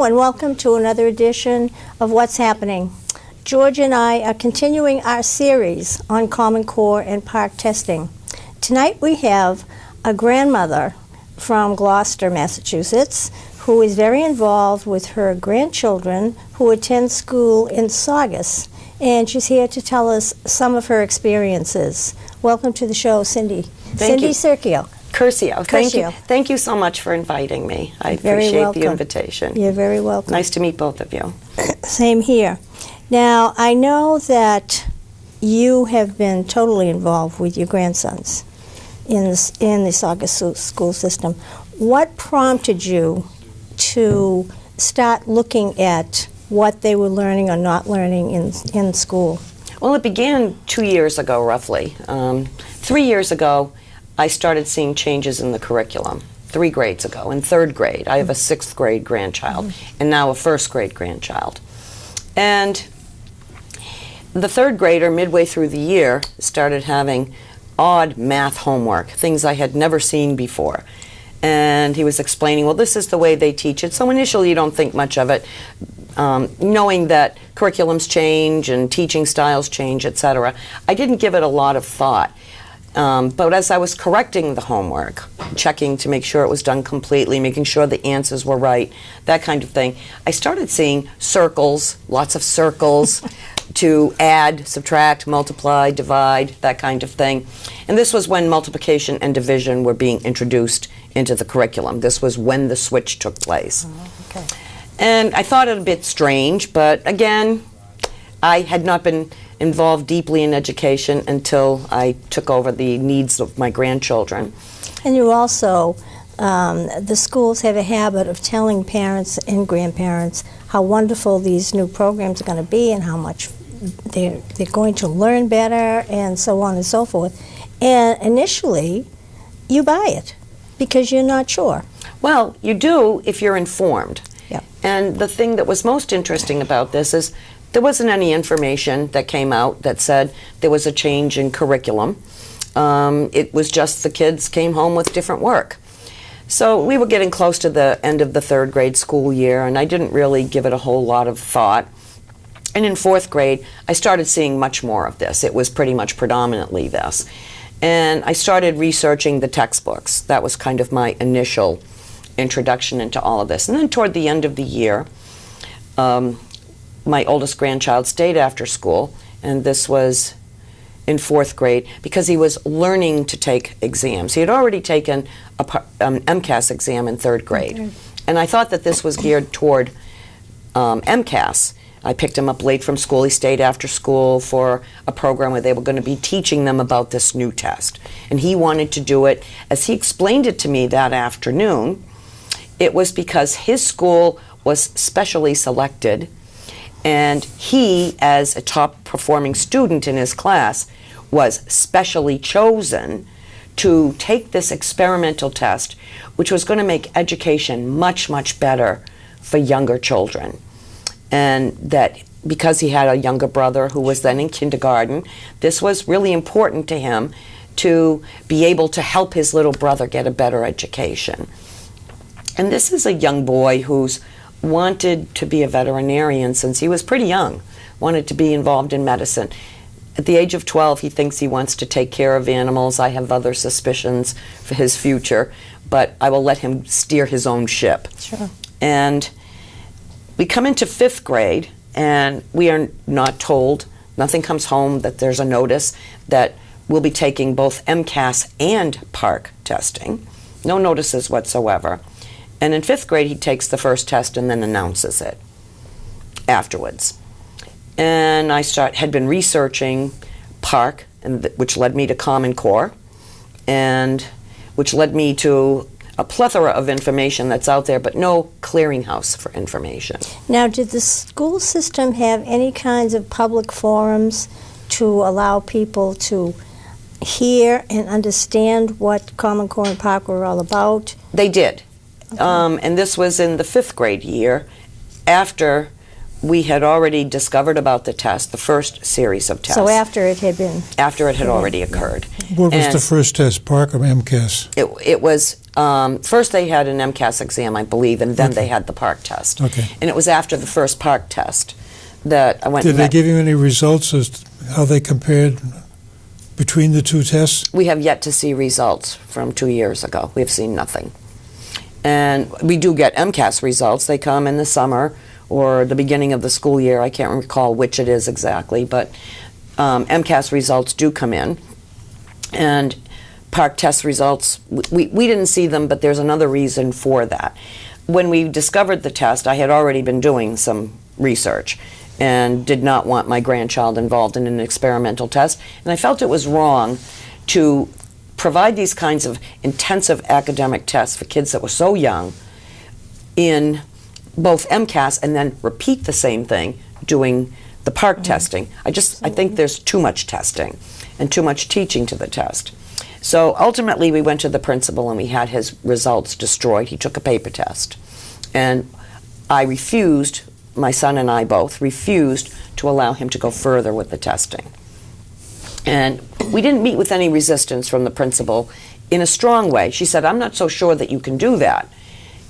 Hello and welcome to another edition of What's Happening. George and I are continuing our series on Common Core and PARCC testing. Tonight we have a grandmother from Gloucester, Massachusetts, who is very involved with her grandchildren who attend school in Saugus. And she's here to tell us some of her experiences. Welcome to the show, Cindy. Thank you. Cindy Curcio. Curcio. Thank you. Thank you so much for inviting me. I appreciate the invitation. You're very welcome. Nice to meet both of you. Same here. Now, I know that you have been totally involved with your grandsons in the Saugus school system. What prompted you to start looking at what they were learning or not learning in school? Well, it began 2 years ago, roughly. 3 years ago, I started seeing changes in the curriculum. 3 grades ago. In 3rd grade, I have a 6th grade grandchild, and now a 1st grade grandchild. And the 3rd grader, midway through the year, started having odd math homework, things I had never seen before. And he was explaining, well, this is the way they teach it. So initially you don't think much of it, knowing that curriculums change and teaching styles change, etc. I didn't give it a lot of thought. But as I was correcting the homework, checking to make sure it was done completely, making sure the answers were right, that kind of thing, I started seeing circles, lots of circles, to add, subtract, multiply, divide, that kind of thing. And this was when multiplication and division were being introduced into the curriculum. This was when the switch took place. Okay. And I thought it a bit strange, but again, I had not been involved deeply in education until I took over the needs of my grandchildren. And you also, the schools have a habit of telling parents and grandparents how wonderful these new programs are going to be and how much they're going to learn better and so on and so forth. And initially, you buy it because you're not sure. Well, you do if you're informed. Yep. And the thing that was most interesting about this is there wasn't any information that came out that said there was a change in curriculum. It was just the kids came home with different work. So we were getting close to the end of the 3rd grade school year, and I didn't really give it a whole lot of thought. And in 4th grade, I started seeing much more of this. It was pretty much predominantly this. And I started researching the textbooks. That was kind of my initial introduction into all of this. And then toward the end of the year, my oldest grandchild stayed after school, and this was in 4th grade because he was learning to take exams. He had already taken an MCAS exam in 3rd grade. Okay. And I thought that this was geared toward MCAS. I picked him up late from school. He stayed after school for a program where they were going to be teaching them about this new test. And he wanted to do it. As he explained it to me that afternoon, it was because his school was specially selected, and he, as a top performing student in his class, was specially chosen to take this experimental test, which was going to make education much, much better for younger children. And that because he had a younger brother who was then in kindergarten, this was really important to him to be able to help his little brother get a better education. And this is a young boy who's wanted to be a veterinarian since he was pretty young, wanted to be involved in medicine. At the age of 12, he thinks he wants to take care of animals. I have other suspicions for his future, but I will let him steer his own ship. Sure. And we come into 5th grade, and we are not told, nothing comes home that there's a notice that we'll be taking both MCAS and PARCC testing. No notices whatsoever. And in 5th grade, he takes the first test and then announces it afterwards. And I had been researching PARCC, which led me to Common Core, and which led me to a plethora of information that's out there, but no clearinghouse for information. Now, did the school system have any kinds of public forums to allow people to hear and understand what Common Core and PARCC were all about? They did. Okay. And this was in the 5th grade year, after we had already discovered about the test, the first series of tests. So after it had been... After it had already occurred. What was the first test, PARCC or MCAS? It was, first they had an MCAS exam, I believe, and then they had the PARCC test. Okay. And it was after the first PARCC test that I went Did they give you any results as to how they compared between the two tests? We have yet to see results from 2 years ago. We have seen nothing. And we do get MCAS results. They come in the summer or the beginning of the school year. I can't recall which it is exactly, but MCAS results do come in. And PARCC test results, we didn't see them, but there's another reason for that. When we discovered the test, I had already been doing some research and did not want my grandchild involved in an experimental test. And I felt it was wrong to provide these kinds of intensive academic tests for kids that were so young in both MCAS and then repeat the same thing doing the PARCC testing. I think there's too much testing and too much teaching to the test. So ultimately we went to the principal and we had his results destroyed. He took a paper test. And I refused, my son and I both refused to allow him to go further with the testing. And we didn't meet with any resistance from the principal in a strong way. She said, I'm not so sure that you can do that.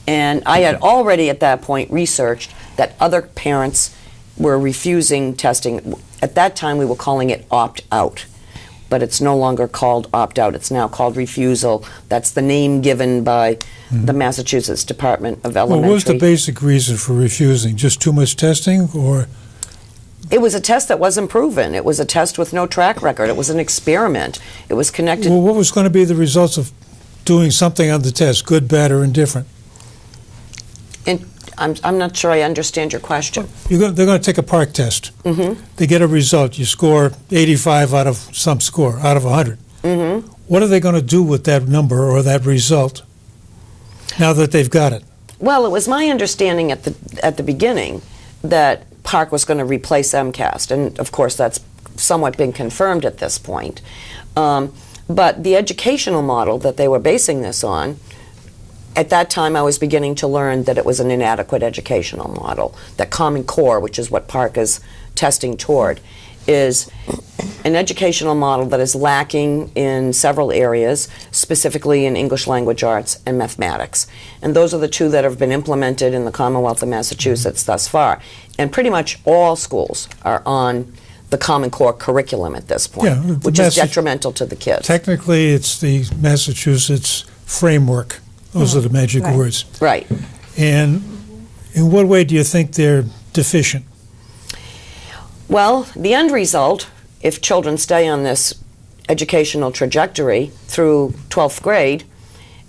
And I had already at that point researched that other parents were refusing testing. At that time we were calling it opt-out, but it's no longer called opt-out. It's now called refusal. That's the name given by the Massachusetts Department of Elementary. Well, what was the basic reason for refusing? Just too much testing, or? It was a test that wasn't proven. It was a test with no track record. It was an experiment. It was connected. Well, what was going to be the results of doing something on the test, good, bad, or indifferent? And I'm not sure I understand your question. They're going to take a PARCC test. They get a result. You score 85 out of some score, out of 100. What are they going to do with that number or that result now that they've got it? Well, it was my understanding at the beginning that PARCC was going to replace MCAS, and of course that's somewhat been confirmed at this point. But the educational model that they were basing this on, at that time I was beginning to learn that it was an inadequate educational model, that Common Core, which is what PARCC is testing toward, is an educational model that is lacking in several areas, specifically in English language arts and mathematics. And those are the two that have been implemented in the Commonwealth of Massachusetts thus far. And pretty much all schools are on the Common Core curriculum at this point, which is detrimental to the kids. Technically, it's the Massachusetts framework. Those are the magic words. Right. And in what way do you think they're deficient? Well, the end result, if children stay on this educational trajectory through 12th grade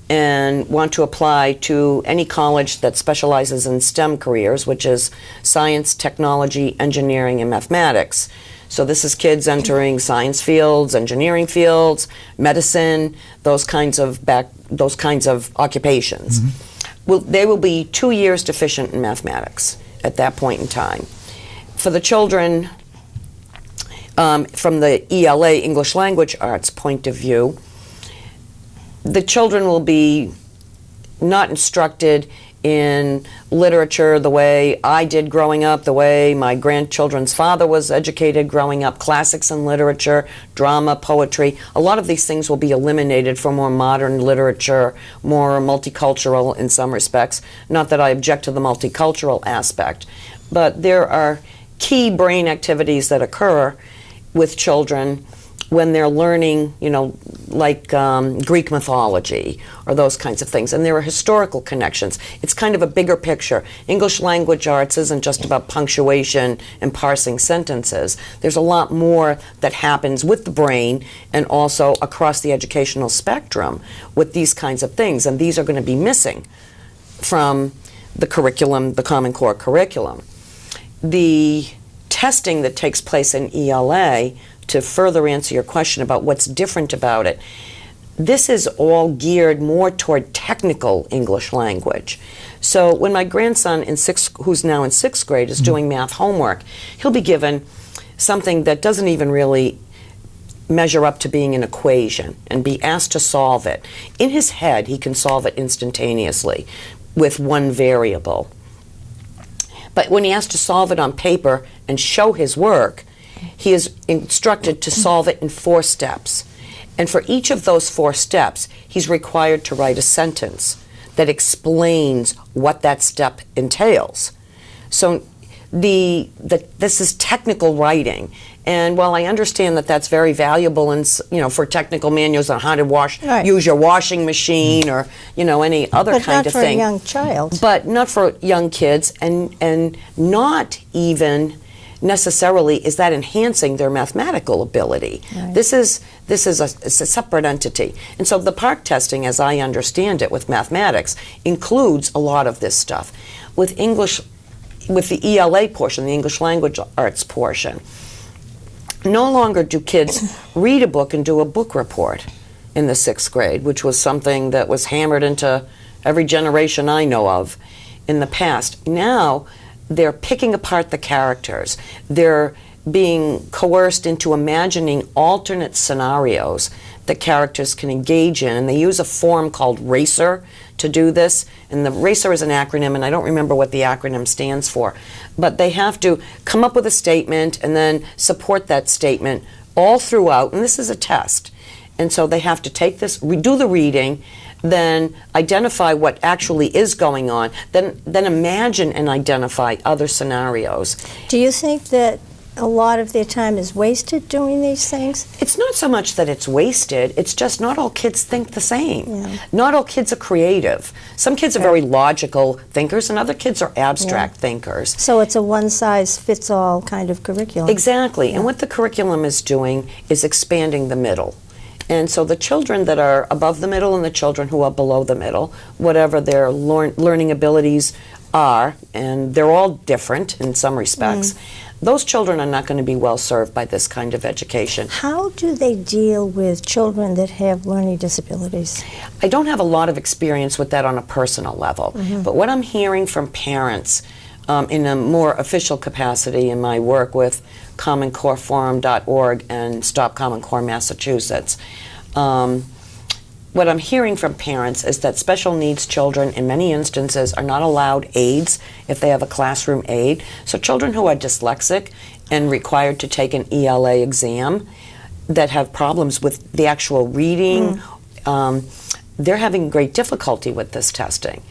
and want to apply to any college that specializes in STEM careers, which is science, technology, engineering, and mathematics. So this is kids entering science fields, engineering fields, medicine, those kinds of occupations. Well, they will be 2 years deficient in mathematics at that point in time. For the children, from the ELA, English Language Arts point of view, the children will be not instructed in literature the way I did growing up, the way my grandchildren's father was educated growing up, classics and literature, drama, poetry. A lot of these things will be eliminated for more modern literature, more multicultural in some respects. Not that I object to the multicultural aspect, but there are key brain activities that occur with children when they're learning, you know, like Greek mythology or those kinds of things. And there are historical connections. It's kind of a bigger picture. English language arts isn't just about punctuation and parsing sentences. There's a lot more that happens with the brain and also across the educational spectrum with these kinds of things. And these are going to be missing from the curriculum, the Common Core curriculum. The testing that takes place in ELA, to further answer your question about what's different about it, this is all geared more toward technical English language. So when my grandson, who's now in 6th grade, is doing math homework, he'll be given something that doesn't even really measure up to being an equation and be asked to solve it. In his head, he can solve it instantaneously with one variable. But when he has to solve it on paper and show his work, he is instructed to solve it in 4 steps. And for each of those 4 steps, he's required to write a sentence that explains what that step entails. So this is technical writing. And while I understand that that's very valuable in, for technical manuals on how to use your washing machine or, any other kind of thing. But not for a young child. But not for young kids, and not even necessarily is that enhancing their mathematical ability. Right. This is it's a separate entity. And so the PARCC testing, as I understand it with mathematics, includes a lot of this stuff. With English, with the ELA portion, the English Language Arts portion, no longer do kids read a book and do a book report in the 6th grade, which was something that was hammered into every generation I know of in the past. Now they're picking apart the characters. They're being coerced into imagining alternate scenarios that characters can engage in, and they use a form called RACER to do this. And the RACER is an acronym, and I don't remember what the acronym stands for, but they have to come up with a statement and then support that statement all throughout, and this is a test. And so they have to take this, do the reading, then identify what actually is going on, then imagine and identify other scenarios. Do you think that a lot of their time is wasted doing these things? It's not so much that it's wasted, it's just not all kids think the same. Yeah. Not all kids are creative. Some kids are very logical thinkers and other kids are abstract thinkers. So it's a one-size-fits-all kind of curriculum. Exactly, and what the curriculum is doing is expanding the middle. And so the children that are above the middle and the children who are below the middle, whatever their learning abilities are, and they're all different in some respects, those children are not going to be well served by this kind of education. How do they deal with children that have learning disabilities? I don't have a lot of experience with that on a personal level, but what I'm hearing from parents in a more official capacity in my work with CommonCoreForum.org and Stop Common Core Massachusetts, what I'm hearing from parents is that special needs children in many instances are not allowed aids if they have a classroom aid. So children who are dyslexic and required to take an ELA exam that have problems with the actual reading, they're having great difficulty with this testing.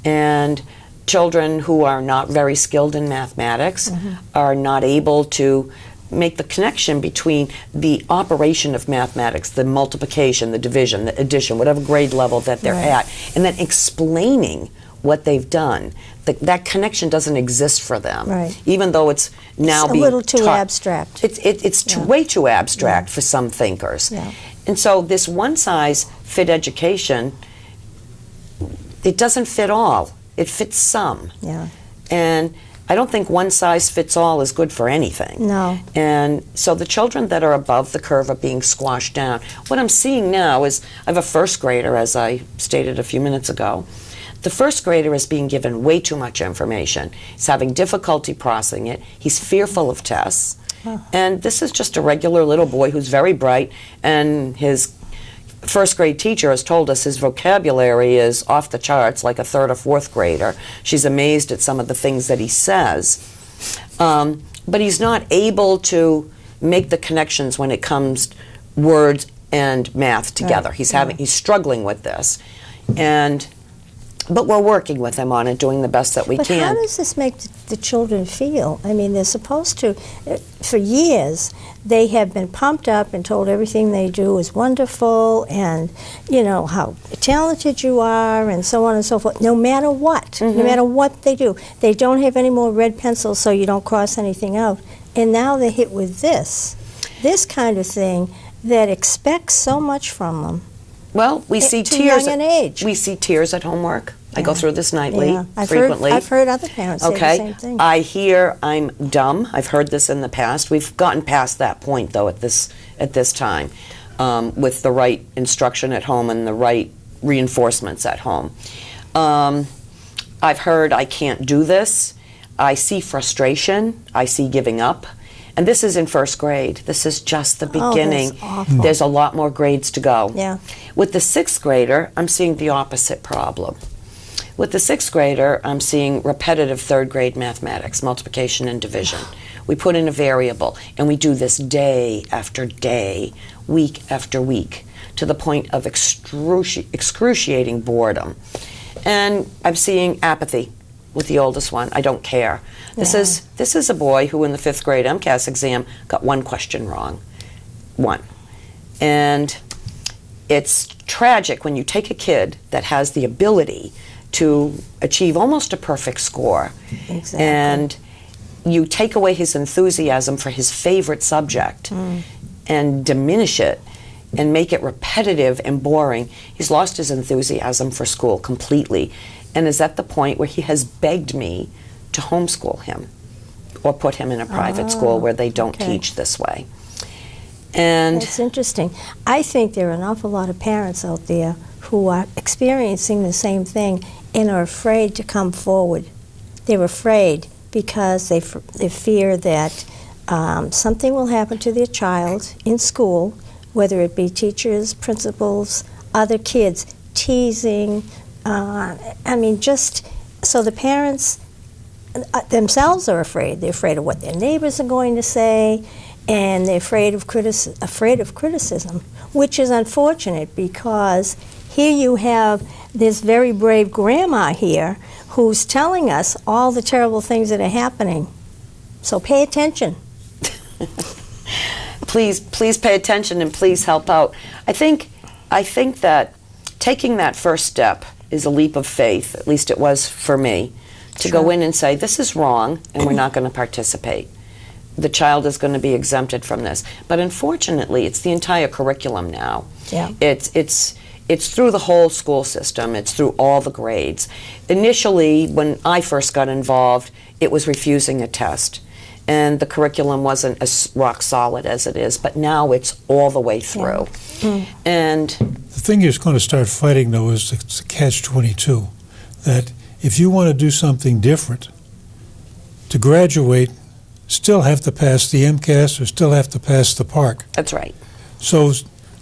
And children who are not very skilled in mathematics are not able to make the connection between the operation of mathematics, the multiplication, the division, the addition, whatever grade level that they're at, and then explaining what they've done. That connection doesn't exist for them, even though it's now being a little too taught. Abstract. It's way too abstract for some thinkers. And so this one-size-fit education, it doesn't fit all. It fits some. And I don't think one size fits all is good for anything. No. And so the children that are above the curve are being squashed down. What I'm seeing now is I have a first grader, as I stated a few minutes ago. The first grader is being given way too much information. He's having difficulty processing it. He's fearful of tests. And this is just a regular little boy who's very bright, and his first grade teacher has told us his vocabulary is off the charts, like a 3rd or 4th grader. She's amazed at some of the things that he says. But he's not able to make the connections when it comes words and math together. He's struggling with this. But we're working with him on it, doing the best that we can. But how does this make the children feel? I mean, they're supposed to, for years, they have been pumped up and told everything they do is wonderful and, how talented you are and so on and so forth, no matter what, no matter what they do. They don't have any more red pencils so you don't cross anything out. And now they're hit with this kind of thing that expects so much from them. Well, we see tears. We see tears at homework. I go through this nightly, frequently. I've heard other parents say the same thing. I hear I'm dumb. I've heard this in the past. We've gotten past that point, though, at this time, with the right instruction at home and the right reinforcements at home. I've heard I can't do this. I see frustration. I see giving up. And this is in first grade. This is just the beginning. That's awful. There's a lot more grades to go. Yeah. With the sixth grader, I'm seeing the opposite problem. With the sixth grader, I'm seeing repetitive third grade mathematics, multiplication and division. We put in a variable, and we do this day after day, week after week, to the point of excruciating boredom. And I'm seeing apathy with the oldest one. I don't care. This is a boy who in the 5th grade MCAS exam got one question wrong. One. And it's tragic when you take a kid that has the ability to achieve almost a perfect score, and you take away his enthusiasm for his favorite subject and diminish it and make it repetitive and boring. He's lost his enthusiasm for school completely, and is at the point where he has begged me to homeschool him or put him in a private school where they don't teach this way. And that's interesting. I think there are an awful lot of parents out there who are experiencing the same thing and are afraid to come forward. They're afraid because they fear that something will happen to their child in school, whether it be teachers, principals, other kids, teasing. I mean, just so the parents themselves are afraid. They're afraid of what their neighbors are going to say, and they're afraid of criticism, which is unfortunate because here you have this very brave grandma here who's telling us all the terrible things that are happening. So pay attention. Please pay attention and please help out. I think that taking that first step is a leap of faith, at least it was for me, to go in and say, this is wrong and we're not going to participate. The child is going to be exempted from this. But unfortunately, it's the entire curriculum now. Yeah. It's through the whole school system. It's through all the grades. Initially, when I first got involved, it was refusing a test. And the curriculum wasn't as rock solid as it is, but now it's all the way through. Yeah. And the thing you're going to start fighting, though, is the catch-22, that if you want to do something different, to graduate, still have to pass the MCAS or still have to pass the PARCC. That's right. So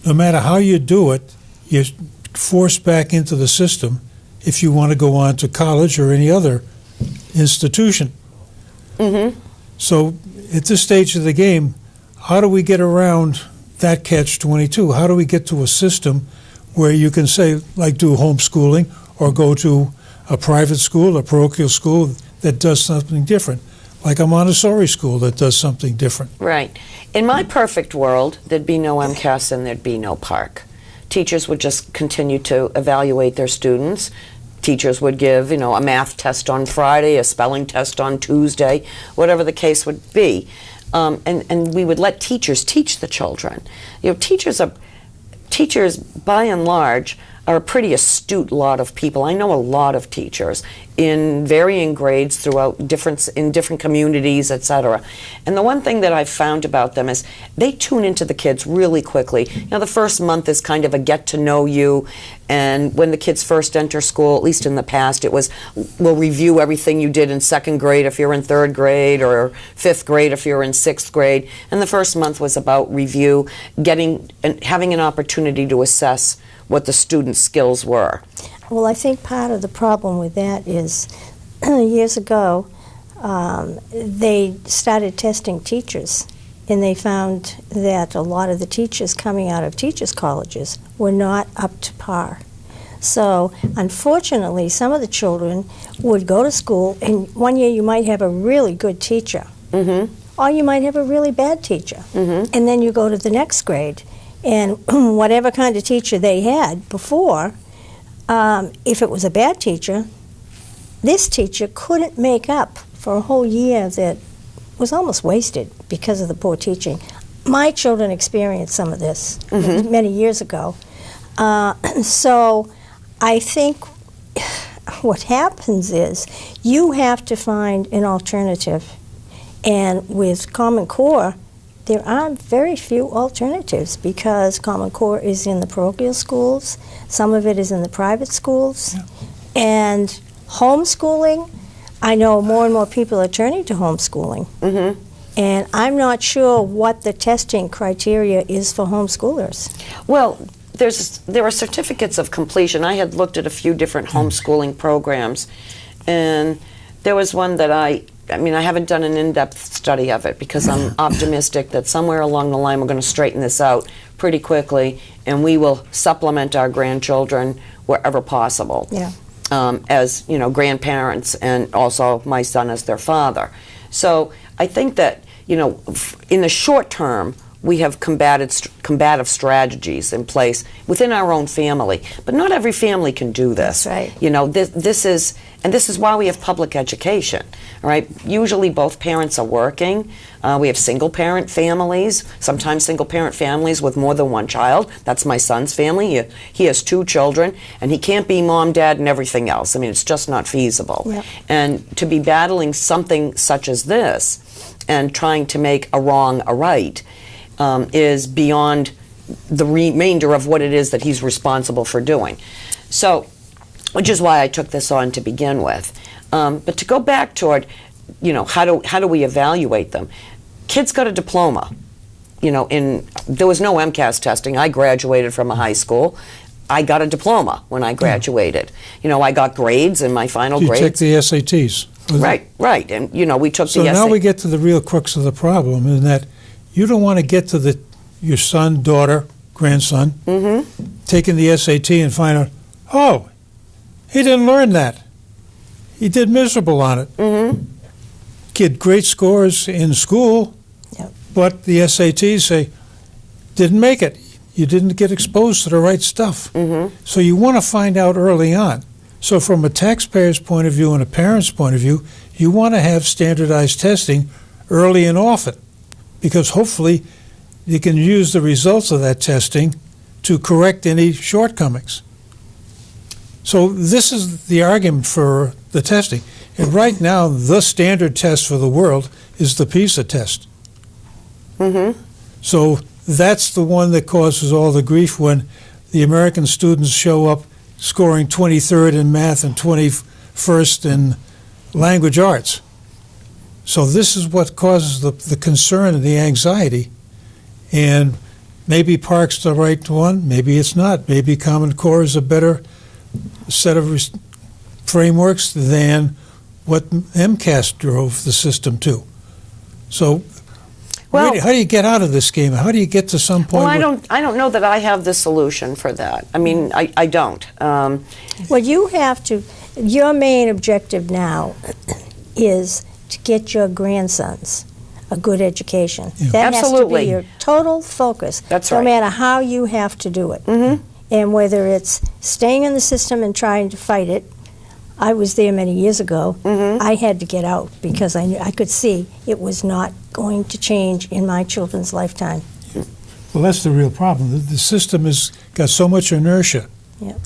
no matter how you do it, you're forced back into the system if you want to go on to college or any other institution. Mm-hmm. So at this stage of the game, how do we get around that catch-22? How do we get to a system where you can say, like, do homeschooling or go to a private school, a parochial school that does something different, like a Montessori school that does something different? Right. In my perfect world, there'd be no MCAS and there'd be no PARCC. Teachers would just continue to evaluate their students. Teachers would give, a math test on Friday, a spelling test on Tuesday, whatever the case would be. And we would let teachers teach the children. Teachers, by and large, are a pretty astute lot of people. I know a lot of teachers in varying grades throughout different communities, etc. And the one thing that I've found about them is they tune into the kids really quickly. The first month is kind of a get to know you, and when the kids first enter school, at least in the past, it was, we'll review everything you did in 2nd grade if you're in 3rd grade, or 5th grade if you're in 6th grade. And the first month was about review, having an opportunity to assess what the students' skills were. Well, I think part of the problem with that is years ago they started testing teachers, and they found that a lot of the teachers coming out of teachers' colleges were not up to par. So unfortunately, some of the children would go to school, and one year you might have a really good teacher, or you might have a really bad teacher, and then you go to the next grade, and whatever kind of teacher they had before, if it was a bad teacher, this teacher couldn't make up for a whole year that was almost wasted because of the poor teaching. My children experienced some of this many years ago. So I think what happens is you have to find an alternative. And with Common Core, there are very few alternatives because Common Core is in the parochial schools, some of it is in the private schools, and homeschooling, I know more and more people are turning to homeschooling. And I'm not sure what the testing criteria is for homeschoolers. Well, there are certificates of completion. I had looked at a few different homeschooling programs, and there was one that I haven't done an in-depth study of it because I'm optimistic that somewhere along the line we're going to straighten this out pretty quickly, and we will supplement our grandchildren wherever possible. Yeah. As grandparents, and also my son as their father. So I think that in the short term, we have combative strategies in place within our own family, but not every family can do this. That's right. This is why we have public education. All right. Usually, both parents are working. We have single-parent families. Sometimes single-parent families with more than one child. That's my son's family. He has 2 children, and he can't be mom, dad, and everything else. I mean, it's just not feasible. Yep. And to be battling something such as this, and trying to make a wrong a right, is beyond the remainder of what it is that he's responsible for doing. So, which is why I took this on to begin with. But to go back toward, how do we evaluate them? Kids got a diploma. There was no MCAS testing. I graduated from a high school. I got a diploma when I graduated. I got grades in my final grades. You took the SATs. Right. And, we took the So now SAT. we get to the real crux of the problem, in that you don't want to get to your son, daughter, grandson, taking the SAT and find out, oh, he didn't learn that. He did miserable on it. Get great scores in school, Yep. but the SATs say, didn't make it. You didn't get exposed to the right stuff. So you want to find out early on. So from a taxpayer's point of view and a parent's point of view, you want to have standardized testing early and often, because hopefully you can use the results of that testing to correct any shortcomings. So this is the argument for the testing. And right now, the standard test for the world is the PISA test. So that's the one that causes all the grief when the American students show up scoring 23rd in math and 21st in language arts. So this is what causes the concern and the anxiety. And maybe PARCC's the right one, maybe it's not. Maybe Common Core is a better set of frameworks than what MCAS drove the system to. So Well, how do you get out of this game? How do you get to some point? well, I don't know that I have the solution for that. I mean, I don't. Well, you have to, your main objective now is to get your grandsons a good education. Yeah. That has to Absolutely. be your total focus. That's no right. matter how you have to do it. And whether it's staying in the system and trying to fight it. I was there many years ago. I had to get out because I could see it was not going to change in my children's lifetime. Well, that's the real problem. The system has got so much inertia. Yep.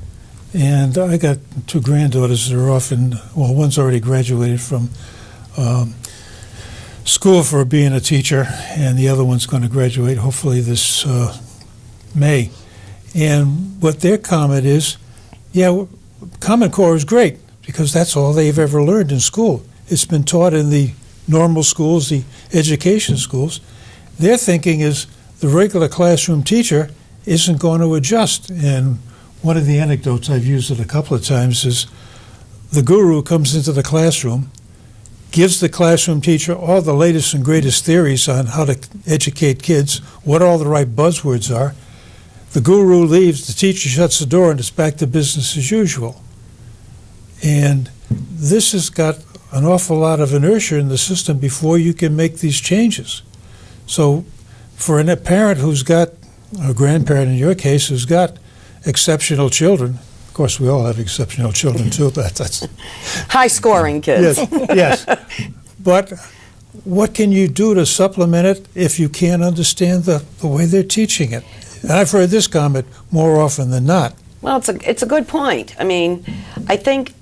And I got 2 granddaughters that are one's already graduated from school for being a teacher, and the other one's going to graduate hopefully this May. And what their comment is, Common Core is great because that's all they've ever learned in school. It's been taught in the normal schools, the education schools. Their thinking is the regular classroom teacher isn't going to adjust. And one of the anecdotes, I've used it a couple of times, is the guru comes into the classroom, gives the classroom teacher all the latest and greatest theories on how to educate kids, what all the right buzzwords are. The guru leaves, the teacher shuts the door, and it's back to business as usual. And this has got an awful lot of inertia in the system before you can make these changes. So for a parent who's got, a grandparent in your case, who's got exceptional children, of course we all have exceptional children too, but that's... High-scoring kids. Yes. But what can you do to supplement it if you can't understand the way they're teaching it? And I've heard this comment more often than not. Well, it's a good point. I mean, I think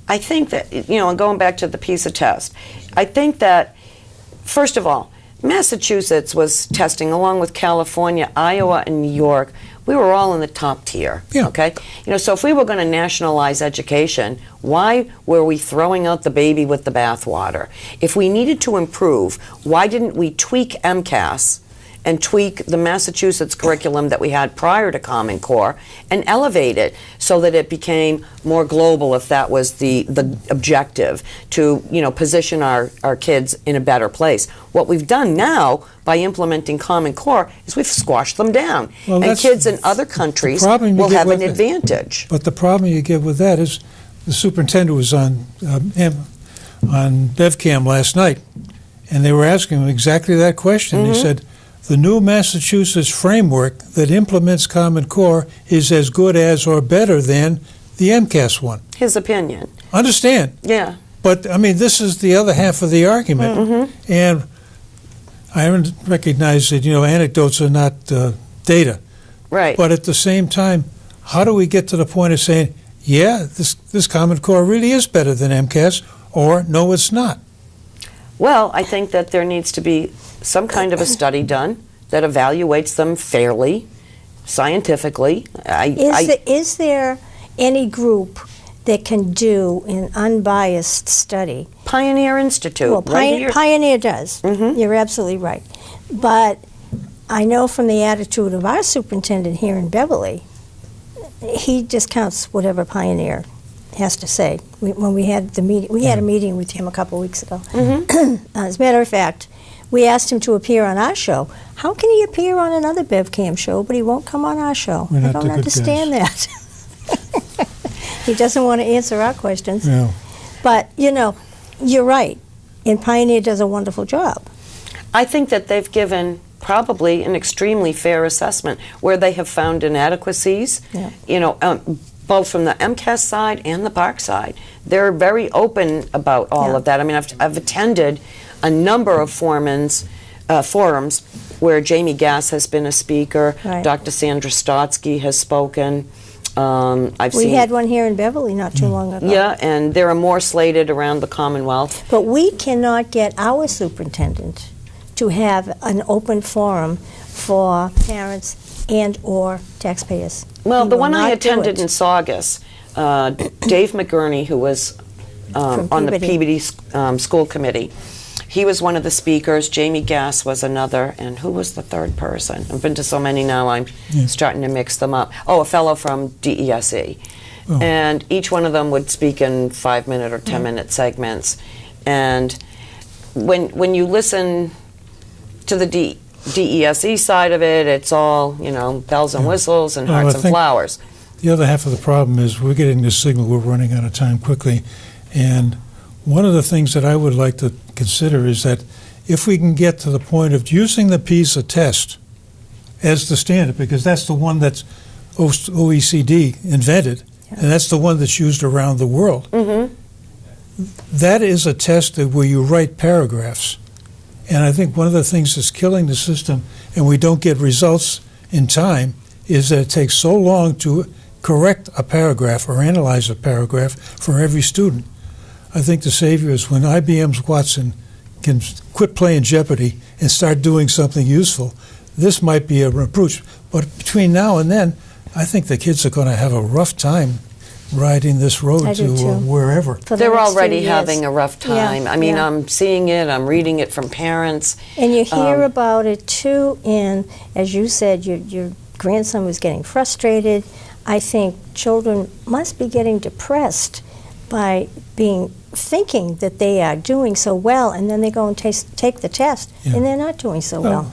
that, and going back to the PISA test, I think that, first of all, Massachusetts was testing along with California, Iowa, and New York. We were all in the top tier. Yeah. Okay? So if we were going to nationalize education, why were we throwing out the baby with the bathwater? If we needed to improve, why didn't we tweak MCAS and tweak the Massachusetts curriculum that we had prior to Common Core and elevate it so that it became more global, if that was the objective, to, you know, position our kids in a better place. What we've done now by implementing Common Core is we've squashed them down. Well, and kids in other countries will have an advantage. But the problem you get with that is the superintendent was on BevCam last night, and they were asking him exactly that question. He said, the new Massachusetts framework that implements Common Core is as good as or better than the MCAS one. His opinion. Understand. Yeah. But, I mean, this is the other half of the argument. And I recognize that, you know, anecdotes are not data. Right. But at the same time, how do we get to the point of saying, yeah, this Common Core really is better than MCAS, or no, it's not? Well, I think that there needs to be some kind of a study done that evaluates them fairly, scientifically. Is there any group that can do an unbiased study? Pioneer Institute. Well, right here. Pioneer does. You're absolutely right. But I know from the attitude of our superintendent here in Beverly, he discounts whatever Pioneer has to say. When we had the meeting, we had a meeting with him a couple weeks ago. As a matter of fact, we asked him to appear on our show. How can he appear on another BevCam show, but he won't come on our show? I don't understand that. He doesn't want to answer our questions. Yeah. But, you know, you're right. And Pioneer does a wonderful job. I think that they've given probably an extremely fair assessment where they have found inadequacies, you know, both from the MCAS side and the PARCC side. They're very open about all of that. I mean, I've attended a number of forums where Jamie Gass has been a speaker, Dr. Sandra Stotsky has spoken. We had one here in Beverly not too long ago. Yeah, and there are more slated around the Commonwealth. But we cannot get our superintendent to have an open forum for parents and or taxpayers. Well, the one I attended in Saugus, Dave McGurney, who was on the PBD school committee, he was one of the speakers. Jamie Gass was another, and who was the third person? I've been to so many now, I'm starting to mix them up. Oh, a fellow from DESE. Oh. And each one of them would speak in 5-minute or 10-minute segments. And when you listen to the DESE side of it, it's all, you know, bells and whistles and hearts and flowers. The other half of the problem is we're getting this signal, we're running out of time quickly, and one of the things that I would like to consider is that if we can get to the point of using the PISA test as the standard, because that's the one that OECD invented, and that's the one that's used around the world. That is a test where you write paragraphs. And I think one of the things that's killing the system, and we don't get results in time, is that it takes so long to correct a paragraph or analyze a paragraph for every student. I think the savior is when IBM's Watson can quit playing Jeopardy and start doing something useful. This might be a approach. But between now and then, I think the kids are going to have a rough time riding this road to wherever. They're already having a rough time. I mean, I'm seeing it, I'm reading it from parents. And you hear about it too, and as you said, your grandson was getting frustrated. I think children must be getting depressed by thinking that they are doing so well, and then they go and take the test, and they're not doing so well.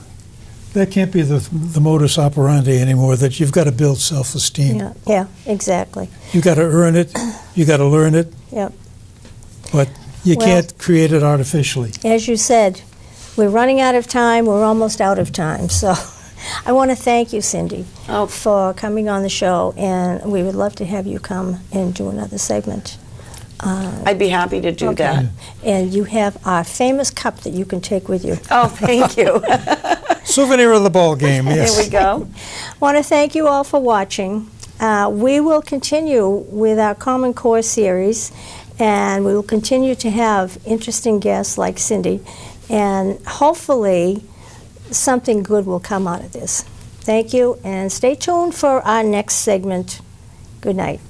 That can't be the modus operandi anymore, that you've got to build self-esteem. Yeah, exactly. You've got to earn it, you've got to learn it, but you can't create it artificially. As you said, we're running out of time, we're almost out of time, so I want to thank you, Cindy, for coming on the show, and we would love to have you come and do another segment. I'd be happy to do that. And you have our famous cup that you can take with you. Oh, thank you. Souvenir of the ball game, yes. There we go. I want to thank you all for watching. We will continue with our Common Core series, and we will continue to have interesting guests like Cindy, and hopefully something good will come out of this. Thank you, and stay tuned for our next segment. Good night.